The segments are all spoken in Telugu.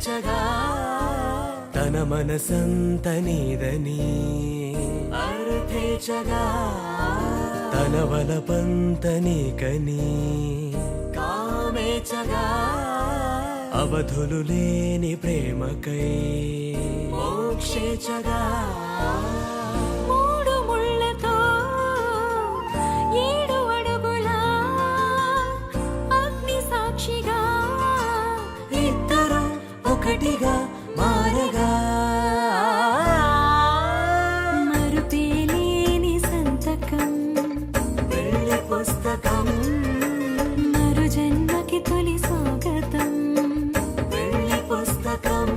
పేచగా తన మనసంత నీదని అర్థేచగా తన వలపంత నీకని కామేచగా అవధులు లేని ప్రేమకై మోక్షేచగా మూడు ముళ్ళతో 7 అడుగుల అగ్ని సాక్షిగా ఇద్దరు ఒకటిగా మారగా మరుపేలేని సంతకం వెళ్ళి పుస్తకం మరు జన్మకి తొలి స్వాగతం వెళ్ళి పుస్తకం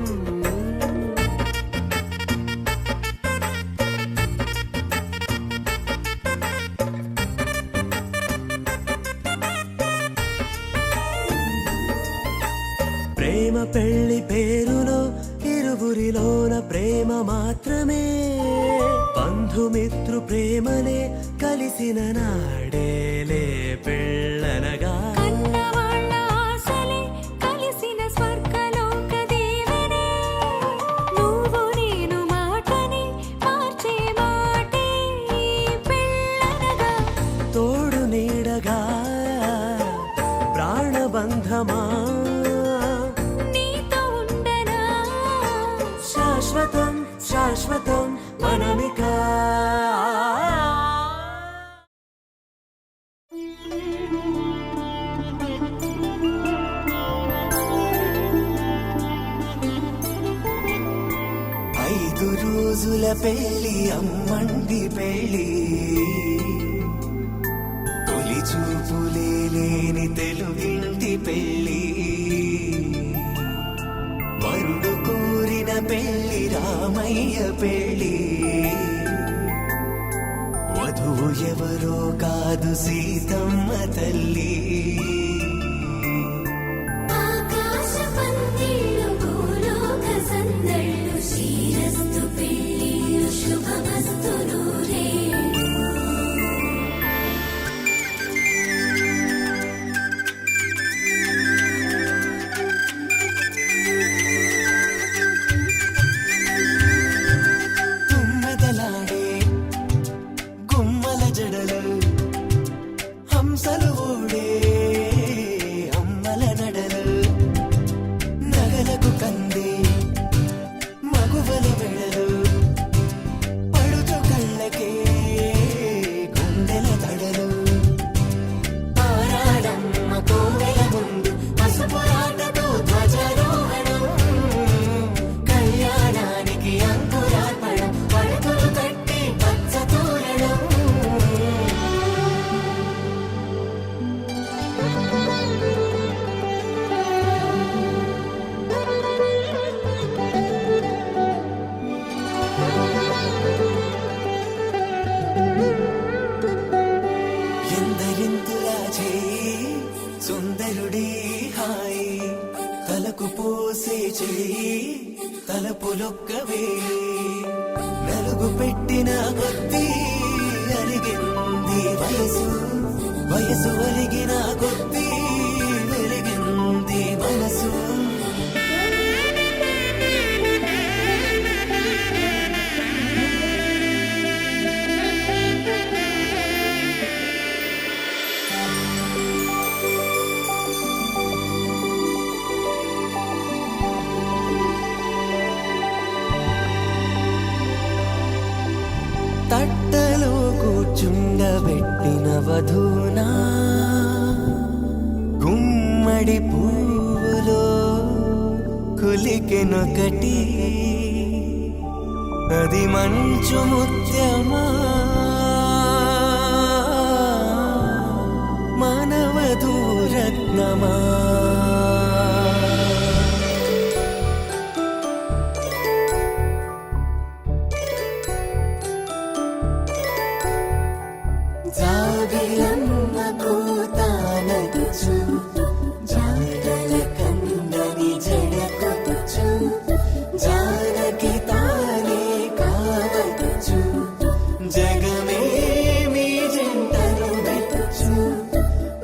ప్రేమ పెళ్లి పేరులో ఇరువురిలోన ప్రేమ మాత్రమే బంధుమిత్రు ప్రేమలే కలిసిన నాడేలే పెళ్ళనగా కన్నవాళ్ళ ఆశలే కలిసిన స్వర్గలోక దీవెనే నువ్వు నేను మాటని మార్చే మాటే పెళ్ళనగా తోడు నీడగా ప్రాణబంధమా నీతో ఉండనా శాశ్వతం శాశ్వతం మనమికా ఐదు రోజుల పెళ్లి అమ్మండి పెళ్లి తొలి చూపులే లేని తెలుగింటి పెళ్లి వరుడు కోరిన పెళ్లి రామయ్య పెళ్లి వధువు ఎవరో కాదు సీతమ్మ తల్లి ఆకాశ పందిళ్ళు భూలోక సందళ్ళు శ్రీరస్తు పెళ్ళిళ్ళు శుభమస్తు నూరే తుమ్మెదలాడే గుమ్మల జడలు హంసలు ఓడే అమ్మల నడలు నగలకు కంది మగువల వెడలు పడుచు కళ్ళకే గుండెల తడలు ఆరాడమ్మ కోవెల ముందు పసుపురాటతో ధ్వజారోహణం కళ్యాణానికి అంకురార్పణం పడుతులు కట్టి పచ్చ తోరణం ఎందరింతులా చేయి సుందరుడి హాయి తలకు పోసే చేయి తలపులొక్కవే నలుగు పెట్టిన కొద్దీ అలిగింది వయసు వయసు అలిగిన కొద్దీ వెలిగింది మనసు తట్టలో కూర్చుండబెట్టిన వధూనా గుమ్మడి పువ్వులో కులికెనొకటి అది మంచు ముత్యమా మానవధూరత్నమా జాబిలమ్మ కోతానదుచు జాడల కందని జడకొచ్చు జానకి తానే కావదుచు జగమే మీ జంటను వెతుచు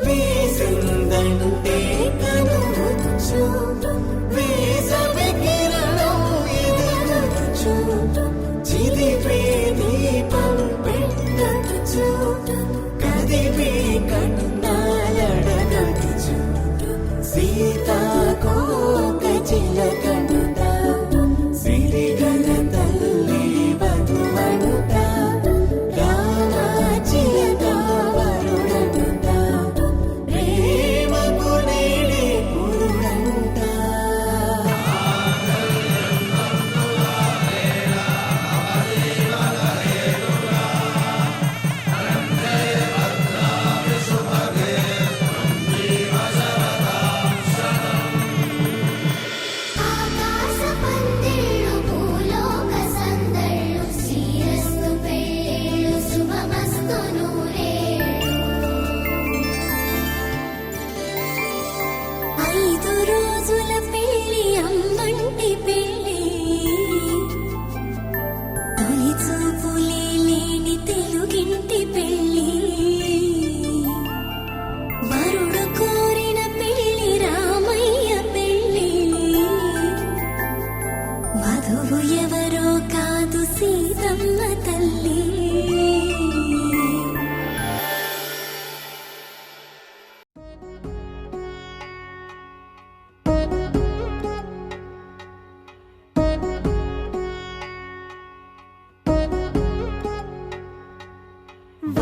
వీసిందంటే కనువచ్చు వీసవి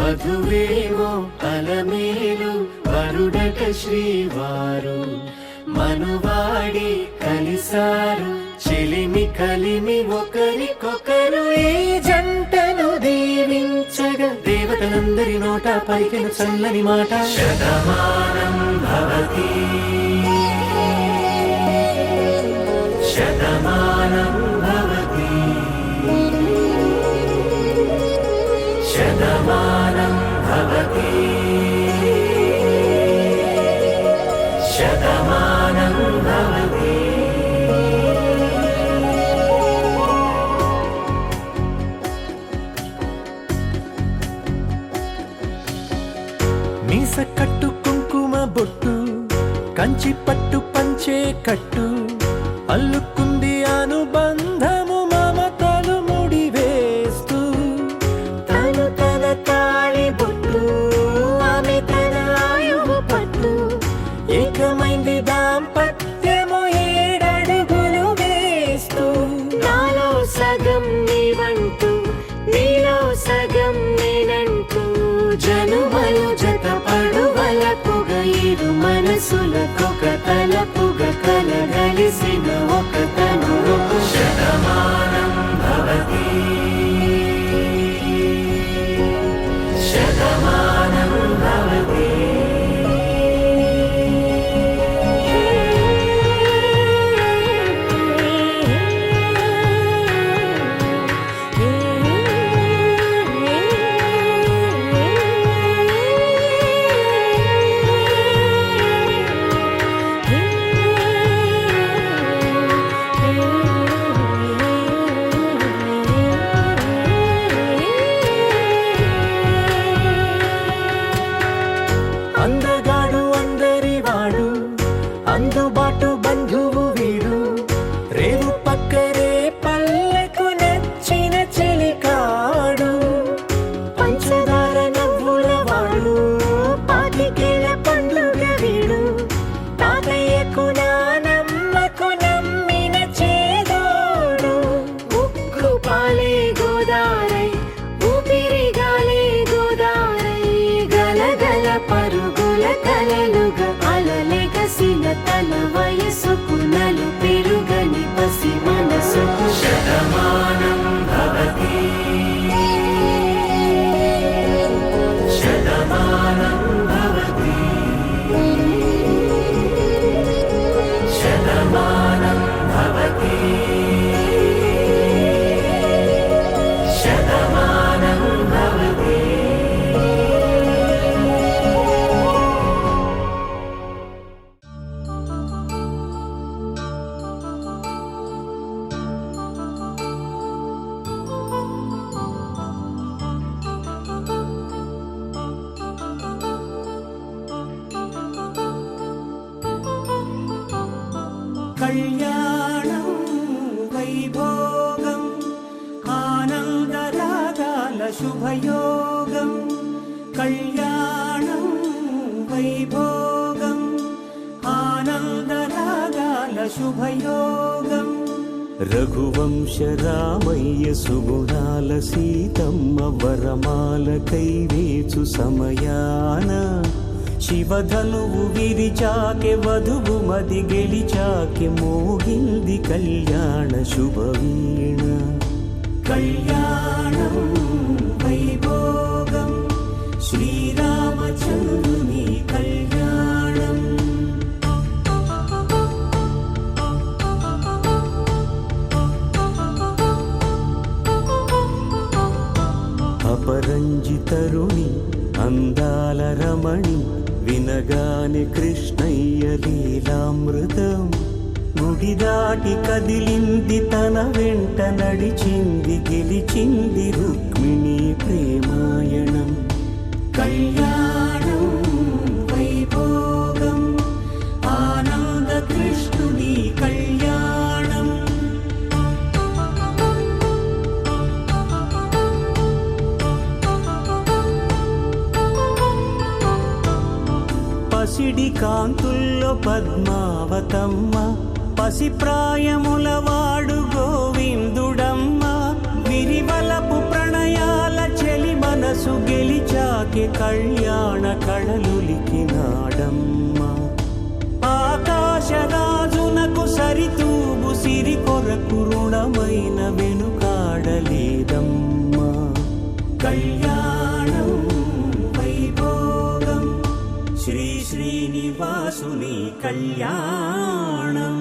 వధువేమో అలమేలు వరుడట శ్రీవారు మనువాడి కలిసారు చెలిమి కలిమి ఒకరికొకరు ఈ జంటను దీవించగా దేవతలందరి నోట పలికిన చల్లని మాట శతమానం భవతి శతమానం భవతి శతమానం భవతి శతమానం భవతి. మీస కట్టు కుంకుమ బొట్టు కంచి పట్టు పంచే కట్టు అల్లుకుంది అనుబంధము మమతలు ముడివేస్తూ తను తన తాళి బొట్టు ఆమె తన ఆయువు పట్టు ఏకమైంది దాంపత్యము 7 అడుగులు వేస్తూ నాలో సగం నీవంటూ నీలో సగం నేనంటూ జనుమలు జతపడువలపుగ ఇరు మనసులకొక తలపుగ కలగలిసిన ఒక తను శతమానం భవతి శతమానం భవతి. అందగాడు అందరివాడు అందుబాటు బంధువు వీడు రేవు పక్కరే పల్లెకు నచ్చిన చెలికాడు పంచదార నవ్వుల వాడు పాతికేల పండుగ వీడు తాతయ్యకు నానమ్మకు నమ్మిన చేదోడు ఉక్కు పాలే గోదారై ఊపిరి గాలే గోదారై గలగల పరుగుల కలలుగా అలలెగసిన తన వయసుకు నలు పెరుగని పసి మనసుకు శతమానం భవతి శతమానం భవతి శతమానం భవతి శతమానం భవతి. కళ్యాణం వైభోగం ఆనందరాగాల శుభయోగం కళ్యాణం వైభోగం ఆనందరాగాల శుభయోగం రఘువంశ రామయ్య సుగుణాల సీతమ్మ వరమాల కైవేచు సమయాన శివధనువు విరిచాకె వధువు మది గెలిచాకె మోగింది కళ్యాణ శుభవీణ కళ్యాణం వైభోగం శ్రీరామచంద్రుని కళ్యాణం. అపరంజి తరుణి అందాల రమణి వినగానే కృష్ణయ్య లీలామృతం గుడి దాటి కదిలింది తన వెంట నడిచింది గెలిచింది రుక్మిణి ప్రేమాయణం కళ్యాణం వైభోగం ఆనంద కృష్ణుని కళ్యాణం. పసిడి కాంతుల్లో పద్మావతమ్మ పసి ప్రాయముల వాడు గోవిందుడమ్మ విరివలపు ప్రణయాల చెలి మనసు గెలిచాక పలికే కళ్యాణ కళలులికినాడమ్మా. ఆకాశరాజునకు సరితూగు సిరి కొరకు రుణమైన వెనుకాడలేదమ్మా. కళ్యాణం వైభోగం శ్రీ శ్రీనివాసుని కళ్యాణం.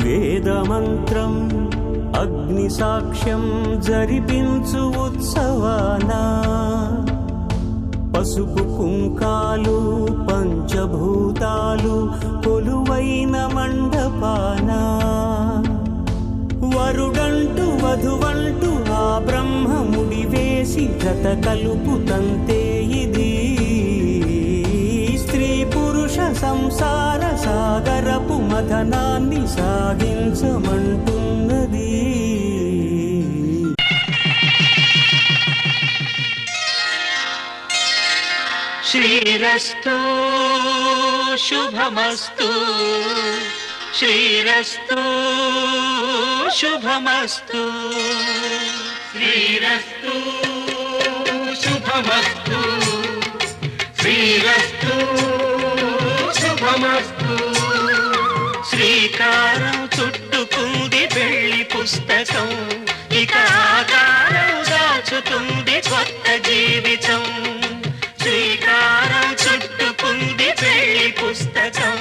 వేదమంత్రం అగ్ని సాక్ష్యం జరిపించు ఉత్సవానా, పసుపు కుంకాలు పంచభూతాలు కొలువైన మండపానా, వరుడంటూ వధువంటూ ఆ బ్రహ్మముడి వేసి జత కలుపు తంతే ఇది. స్త్రీ పురుష సంసార సాగరపు మథనాన్ని సాగించమంటున్నది. శ్రీరస్తు శుభమస్తు, శ్రీరస్తు శుభమస్తు, శ్రీరస్తు శుభమస్తు, శ్రీరస్తు శుభమస్తు. శ్రీకారం చుట్టుకుంది పెళ్లి పుస్తకం, ఇక ఆకారం దాచుతుంది కొత్త జీవితం. శ్రీకారం చుట్టుకుంది పెళ్లి పుస్తకం,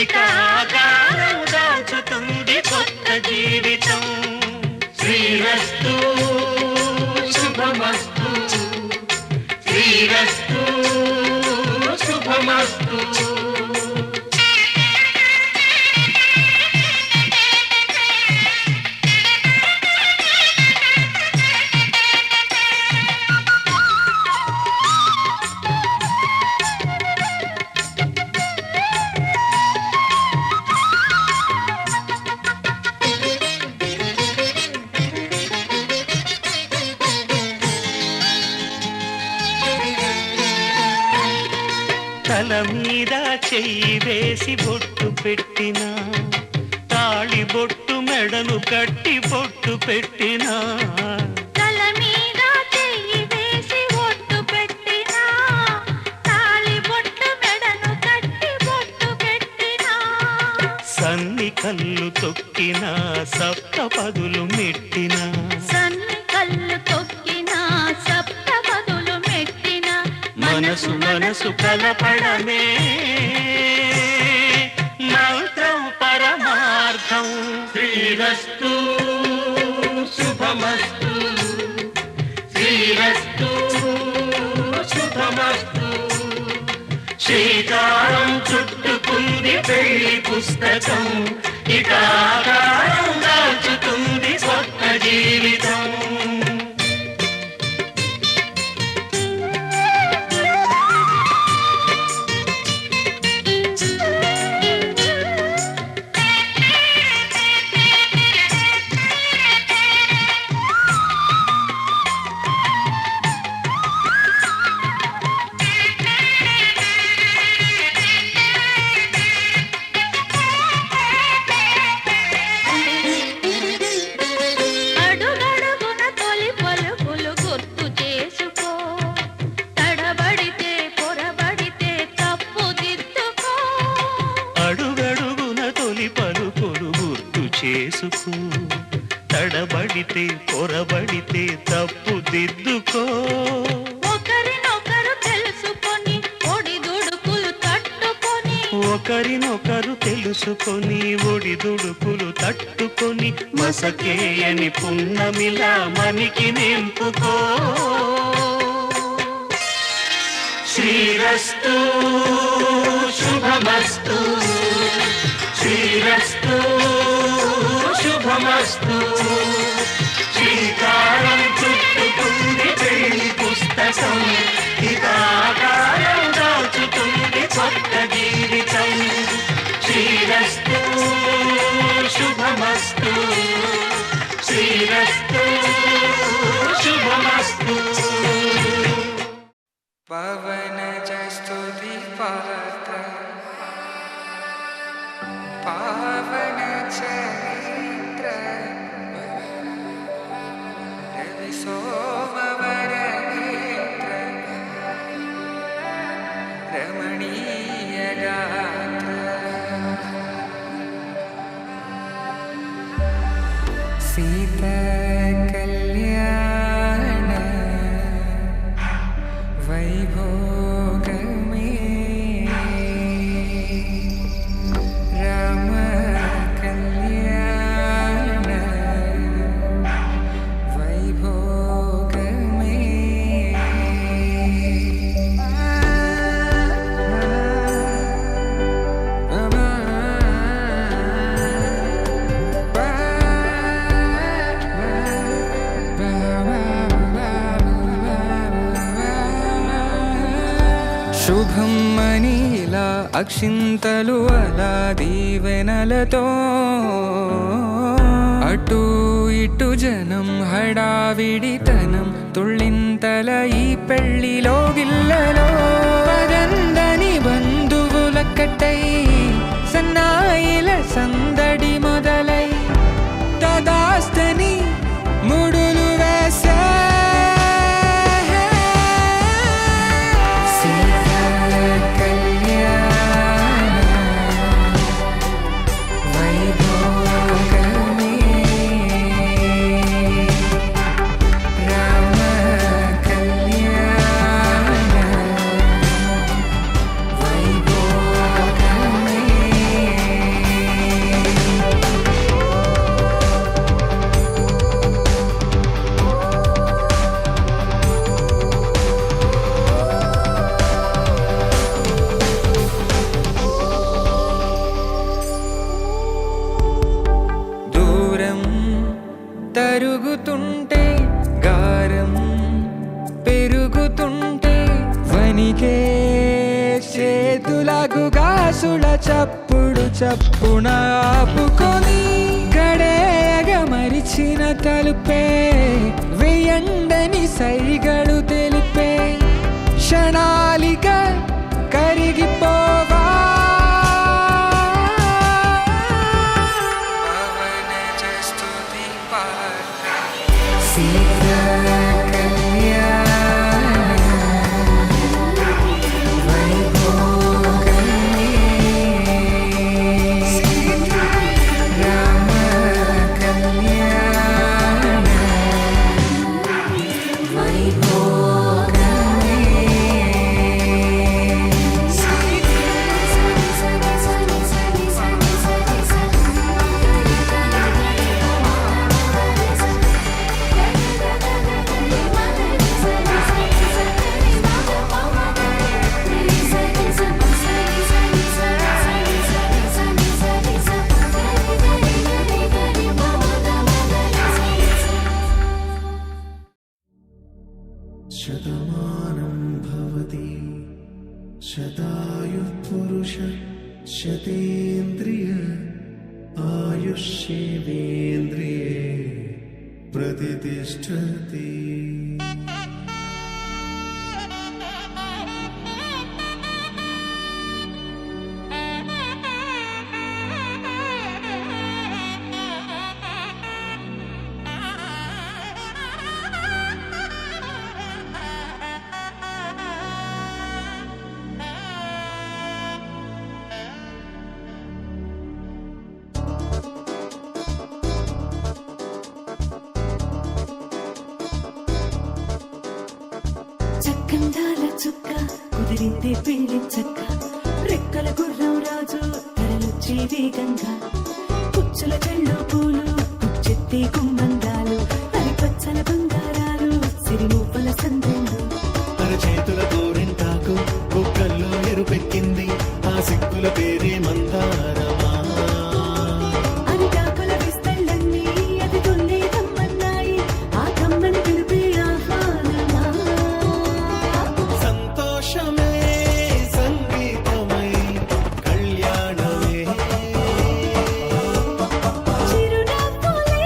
ఇక ఆకారం దాచుతుంది కొత్త జీవితం. శ్రీరస్తు శుభమస్తు, శ్రీరస్తు శుభమస్తు. తల మీద చెయ్యి వేసి బొట్టు పెట్టినా, తాళి బొట్టు మెడను కట్టి బొట్టు పెట్టినా, తల మీద చెయ్యి వేసి బొట్టు పెట్టినా, తాళి బొట్టు మెడను కట్టి బొట్టు పెట్టినా, సన్ని కళ్ళు తొక్కినా సప్త పదులు మెట్టినా, సన్ని కళ్ళు తొక్కినా సప్త పదులు మెట్టినా, మనసు మనసు కలపడమే మంత్రం పరమార్థం. శ్రీరస్తు శుభమస్తు, శ్రీరస్తు శుభమస్తు. శ్రీకారం చుట్టుకుంది పెళ్లి పుస్తకం, ఇక ఆకారం దాచుతుంది కొత్త జీవితం. అడుగడుగున తొలి పలుకులు గుర్తు చేసుకో, తడబడితే పొరబడితే తప్పు దిద్దుకో. అడుగడుగున తొలి పలుకులు గుర్తు చేసుకో, తడబడితే పొరబడితే తప్పు దిద్దుకో. ఒకరినొకరు తెలుసుకొని ఒడిదుడుకులు తట్టుకొని, ఒకరినొకరు తెలుసుకొని ఒడిదుడుకులు తట్టుకొని, మసకేయని పున్నమిలా మనికి నింపుకో. శ్రీరస్తు శుభమస్తు, శ్రీరస్తు శుభమస్తు. శ్రీకారం చుట్టుకుంది పెళ్లి పుస్తకం, ఇక ఆకారం దాచుతుంది కొత్త జీవితం. శ్రీరస్తు శుభమస్తు, శ్రీరస్తు శుభమస్తు. పవనజ స్తుతి పాత్ర పావన చరిత్ర రవి సోమవర నేత్ర రమణీయ గాత్ర సీత కళ్యాణ వైభోగమే రామ కళ్యాణ వైభోగమే శుభం మనీలా అక్షింతలు అలా దీవెనలతో అటు ఇటు జనం హడావిడితనం తుళ్ళింతల ఈ పెళ్లిలో గిల్లలో పదందని బంధువుల కట్టై సన్నాయిల సందడి మొదలై తదాస్తని ముడులు వేసే తరుగుతుంటే గారం పెరుగుతుంటే వనికే చేతులకు గాసుల చప్పుడు చప్పున ఆపుకొని గడేగ మరిచిన తలుపే వేయండని సైగడు తెలిపే క్షణాలిక కరిగిపోవా శతమానం భవతి శతాయుః పురుష శతేంద్రియ ఆయుష్యేవేంద్రియే ప్రతిష్ఠతి. చక్కందాల చుక్క కుదిరిందే పెళ్లి చక్క రెక్కల గుర్రం రాజు తరలొచ్చే వేగంగా పుచ్చుల కళ్ళు పూలు పుచ్చెత్తే గుమ్మందాలు అరిపచ్చల బంగారాలు సిరిమూపల సందెళ్ళు అరచేతుల గోరింటాకు బొక్కల్లో ఎరుపెక్కింది ఆ సిక్కుల పేరే మందారమా. అరిటాకుల విస్తళ్ళన్నీ అది తొల్లి కమ్మన్నాయి ఆ కమ్మని పిలిపే ఆహ్వానమా. సంతోషమే సంగీతమై కళ్యాణమే చిరునవ్వులే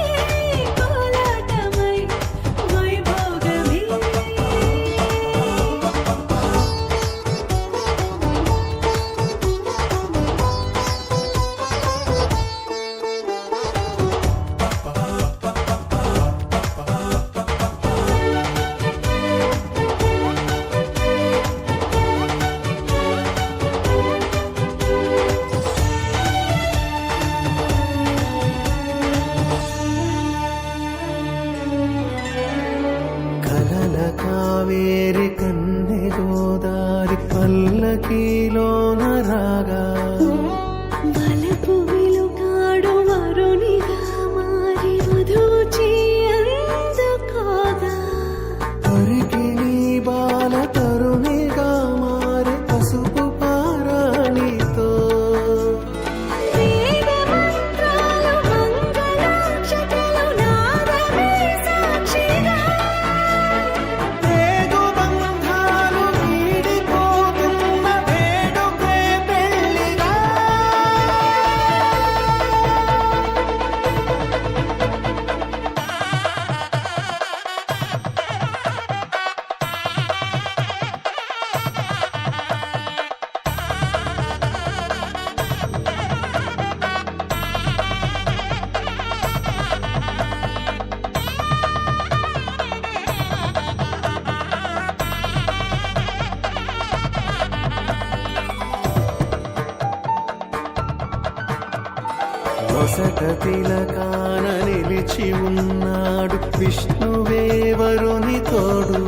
నొసట తిలకాన నిలిచి ఉన్నాడు విష్ణువే వరుని తోడు.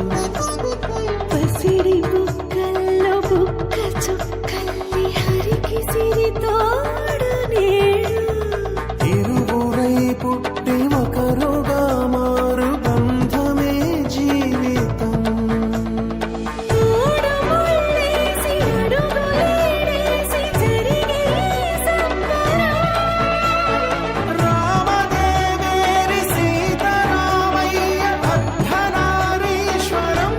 పసిడి బుక్కల్లో బుక్క చుక్కల్లి హరికి సిరి తోడు నేడు. ఇరువురై పుట్టి ఒకరుగా మారు బంధమే జీవితం. మూడు ముళ్ళేసి అడుగులేసి జరిగే సంబరం. రామదేవేరి సీతారామయ్య అర్ధనారీశ్వరం.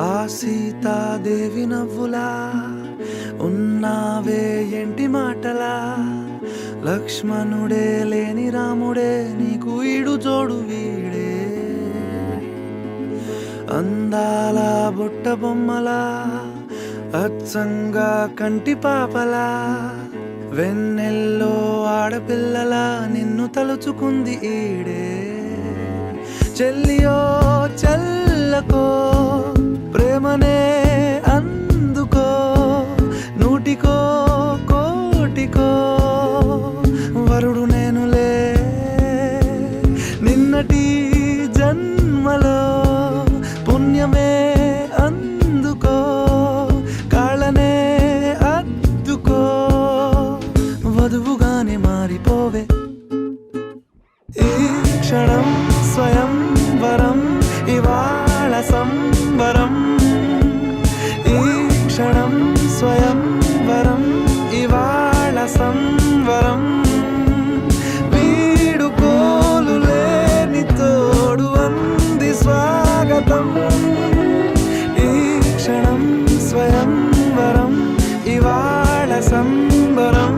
ఆ సీతాదేవి నవ్వులా ఉన్నావే ఎంటి మాటలా లక్ష్మణుడే లేని రాముడే నీకు ఈడు జోడు వీడే అందాల బుట్ట బొమ్మలా అచ్చంగా కంటి పాపలా వెన్నెల్లో ఆడపిల్లలా నిన్ను తలుచుకుంది ఈడే చెల్లియో చల్లకో ప్రేమనే అందుకో నూటికో కోటికో వరుడు నేనులే నిన్నటి జన్మలో పుణ్యమే అందుకో కాళ్ళనే అద్దుకో వధువుగానే మారిపోవే ఈ క్షణం స్వయం వరం ఇవాళ సంబరం ఈ క్షణం స్వయం వరం ఇవాళ సంవరం వీడుకోలు లేని తోడు అంది స్వాగతం ఈ క్షణం స్వయం వరం ఇవాళ సంబరం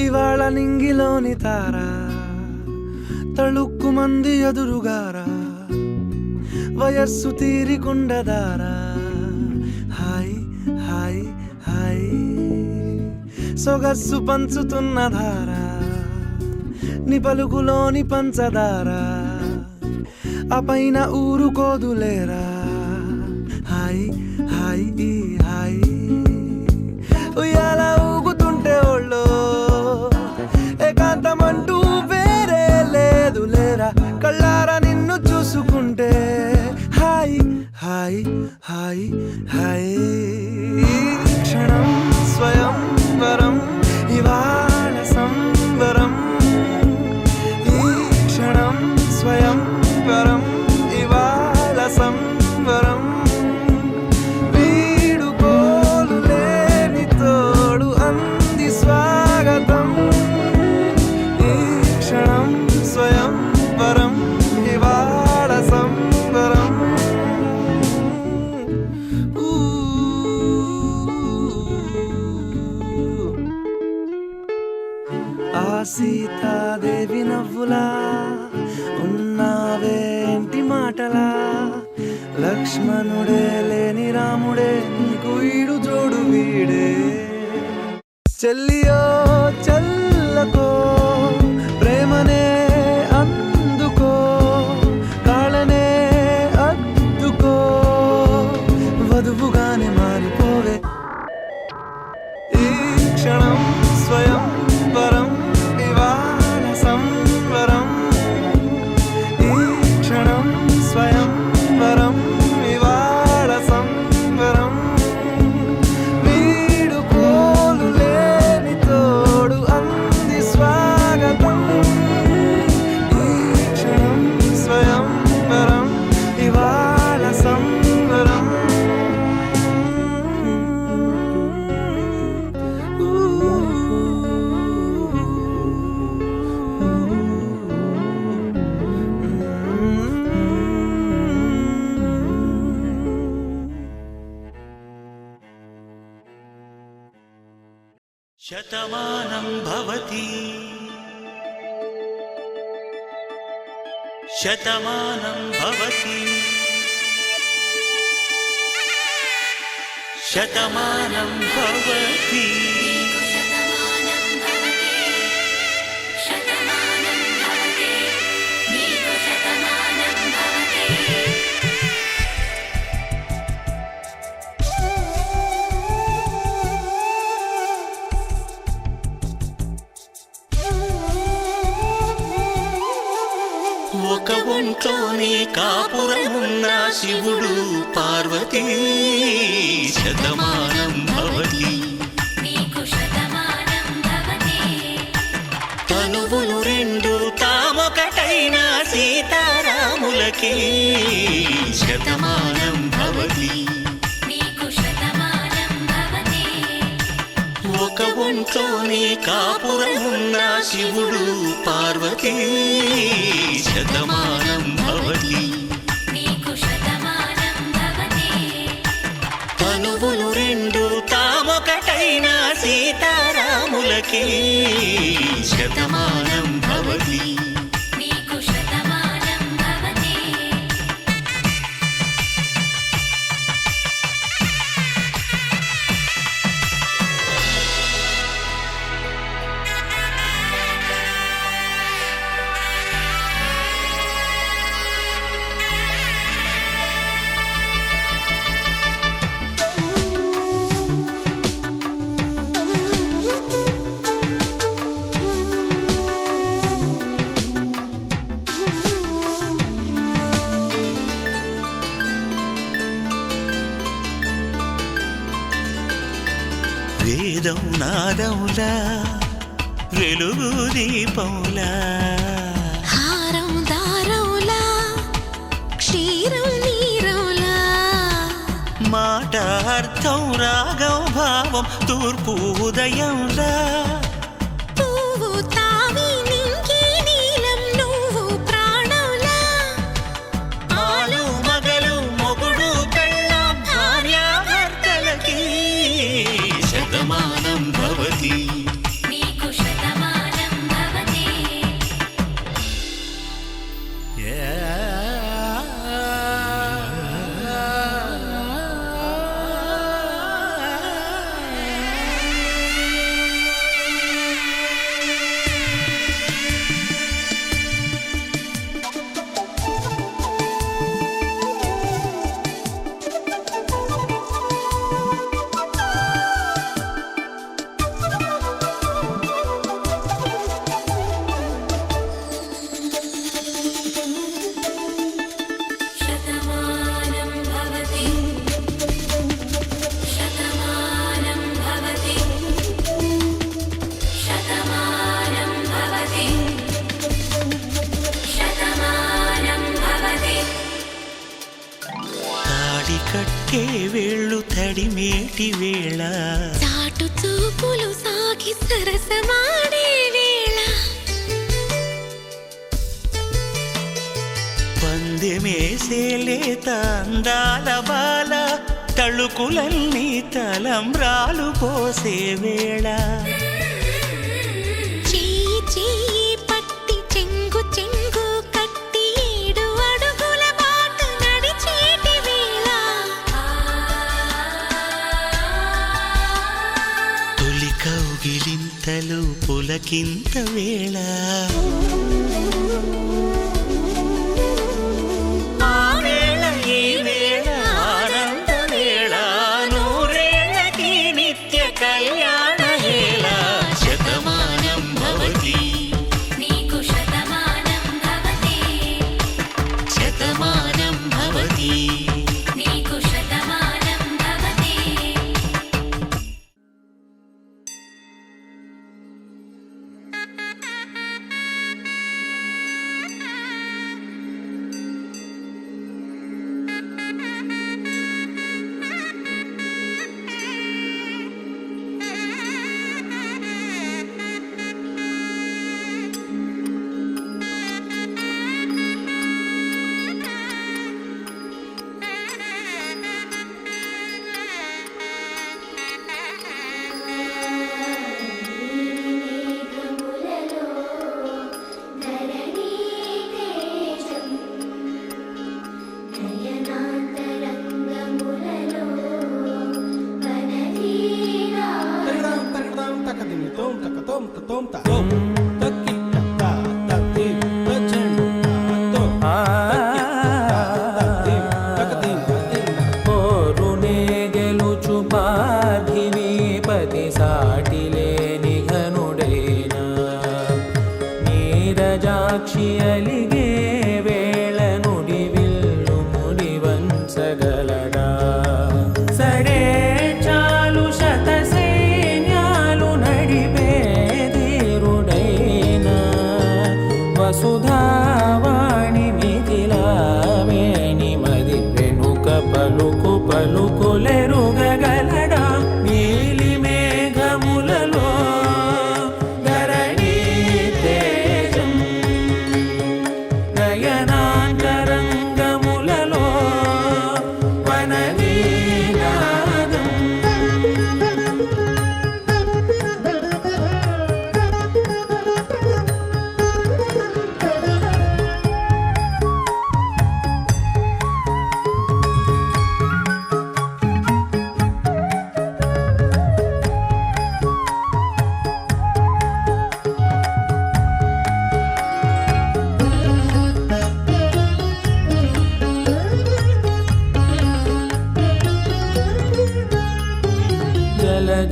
ఇవాళ నింగిలోని తారా తళుక్కు మంది ఎదురుగారా వయస్సు తీరికుండదారా హాయ్ హాయ్ హాయ్ సొగస్సు పంచుతున్న ధారా ని పలుకులోని పంచదారా ఆ పైన ఊరుకోదులేరా హాయ్ హాయ్ ఈ హాయ్ ఉయ్యాల ఊగుతుంటే ఒళ్ళో ఏకాంతమంటూ వేరే లేదు లేరా కళ్ళారా నిన్ను చూసుకుంటే హాయ్ హాయ్ హాయ్ హాయ్ క్షణం స్వయం వరం ఇవాళ సంవరం ఈ క్షణం స్వయం వరం ఇవాళ సంవరం వీడుకోలు లేని తోడు అంది స్వాగతం ఈ క్షణం స్వయం వరం ఇవాళ సంవరం ఆ సీతాదేవి నవ్వులా ఉన్నావేంటి మాటలా లక్ష్మణుడే లేని రాముడే నీకు ఈడు జోడు వీడే చెల్లియో చల్లకో ప్రేమనే అందుకో కాళ్ళనే అద్దుకో వధువుగానే మారిపోవే ఈ క్షణం స్వయం వరం ఇవాళ సంవరం ఈ క్షణం స్వయం వరం ఇవాళ సంవరం వీడుకోలు లేని తోడు అంది స్వాగతం ఈ క్షణం స్వయం వరం ఇవాళ సంవరం శతమానం భవతి శతమానం భవతి శతమానం భవతి ఒక ఒంట్లోనే కాపురమున్న శివుడు పార్వతీ శతమానం భవతి తనువులు రెండు తామొకటైన సీతారాములకి శతమానం భవతి ఒంట్లోనే కాపురమున్న శివుడు పార్వతీ శతమానం భవతి నీకు శతమానం భవతి తనువులు రెండు తామొకటైన సీతారాములకి శతమానం భవతి నీకు శతమానం భవతి వేదం నాదములా వెలుగు దీపములా హారం దారవులా క్షీరం నీరవులా మాట అర్థం రాగం భావం తూర్పు ఉదయంలా పువ్వు తావి నింగి నీలం నువ్వు ప్రాణంలా ఆలు మగలు మొగుడు పెళ్ళాం భార్యాభర్తలకి శతమానం భవతి నీకు శతమానం భవతి శతమానం భవతి శతమానం భవతి శతమానం భవతి శతమానం భవతి తాడి కట్టే వేళ్ళు తడిమేటి వేళ చాటు చూపులు సాగి సరసమాడే వేళ పందెమేసే లేత అందాల బాల తళుకులన్నీ తలంబ్రాలు పోసే వేళ చెయ్యి చెయ్యి పట్టి చెంగు చెంగు కట్టి 7 అడుగుల బాట నడిచేటి వేళ తొలి కౌగిలింతలు పులకింత వేళ ఆ వేళ ఈ వేళ ఆనంద వేళ నూరేళ్ళకి నిత్య కళ్యాణ వేళ శతమానం భవతి నీకు శతమానం భవతి శతమానం భవతి నీకు శతమానం భవతి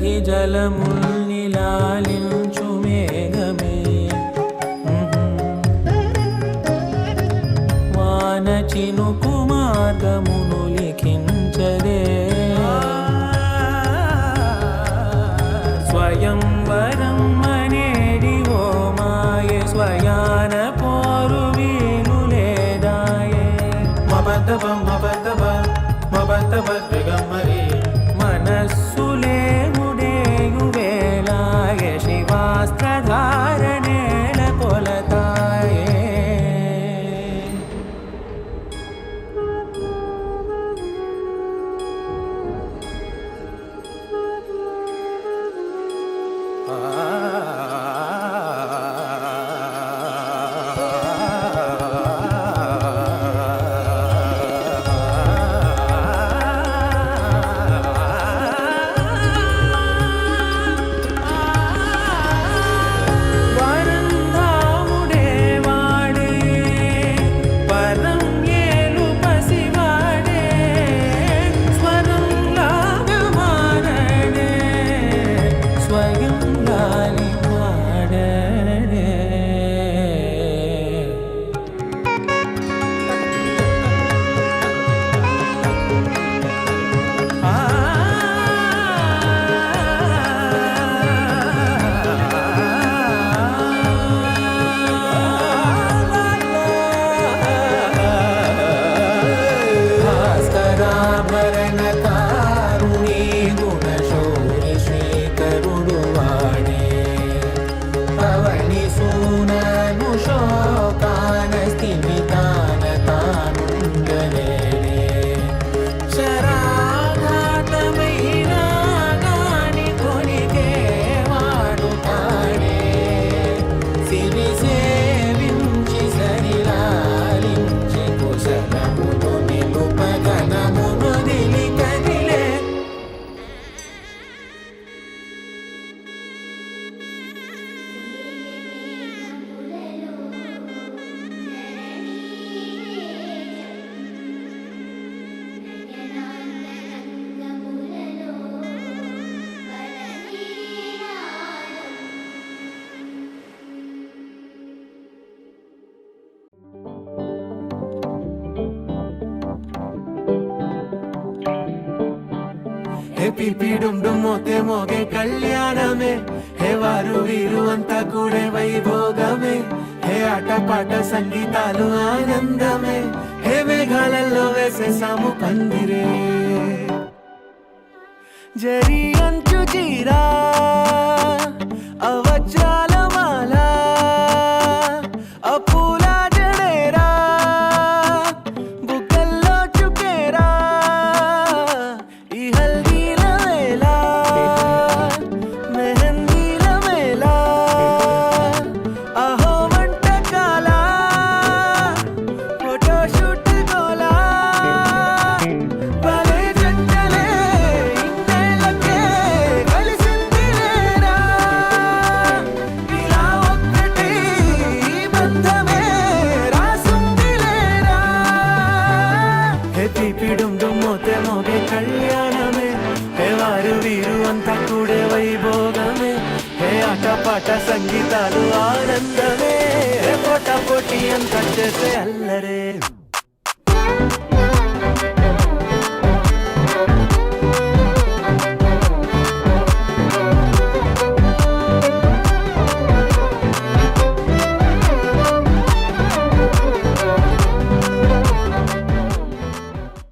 నది జలముల్ని లాలించు మేఘమే వాన చినుకు మార్గమును లిఖించదే స్వయంవరం అనేడి ఓ మాయే స్వయాన పోరు వీలు లేదాయే మబద్దబ జగమ్మరి మనస్సులే ముడేయు వేళాయే శివాస్త్రధారణేల కొలతాయే భాస్కరాభరణకారుణీ గుణశౌరి శ్రీకరుడు వాడే పవని సూనను శోకాన స్థిమితాన తానుండలేడే శరాఘాతమైన గాని కొనికే వాడుతాడే సిరి సేవించి సరిలాలించి కుశలమును నిలుపగనమును దిలి కదిలే హే పిపి డుమ్ డుమ్ మోతే మోగే కళ్యాణమే హే వారు వీరు అంతా కూడే వైభోగమే హే ఆటపాట సంగీతాలు ఆనందమే హే మేఘాలలో వేసేసాము పందిరే జరి అంచు జీరా అవజ్రాల మాల అపూల జడేరా బుగ్గల్లో చుకేరా ఈ హల్దీల వేళ మెహందీల వేళ అహో వంటకాల ఫోటోషూట్ గోలా భలే జంటలే ఇన్నేళ్ళకే కలిసింది లేరా ఇలా ఒక్కటి బంధమే రాసుంది లేరా హే పిపి డుమ్ డుమ్ మోతే మోగే కళ్యాణమే హే వారు వీరు అంతా కూడే వైభోగమే హే ఆటపాట సంగీతాలు ఆనందమే హే పోటా పోటీ అంతా చేసే అల్లరే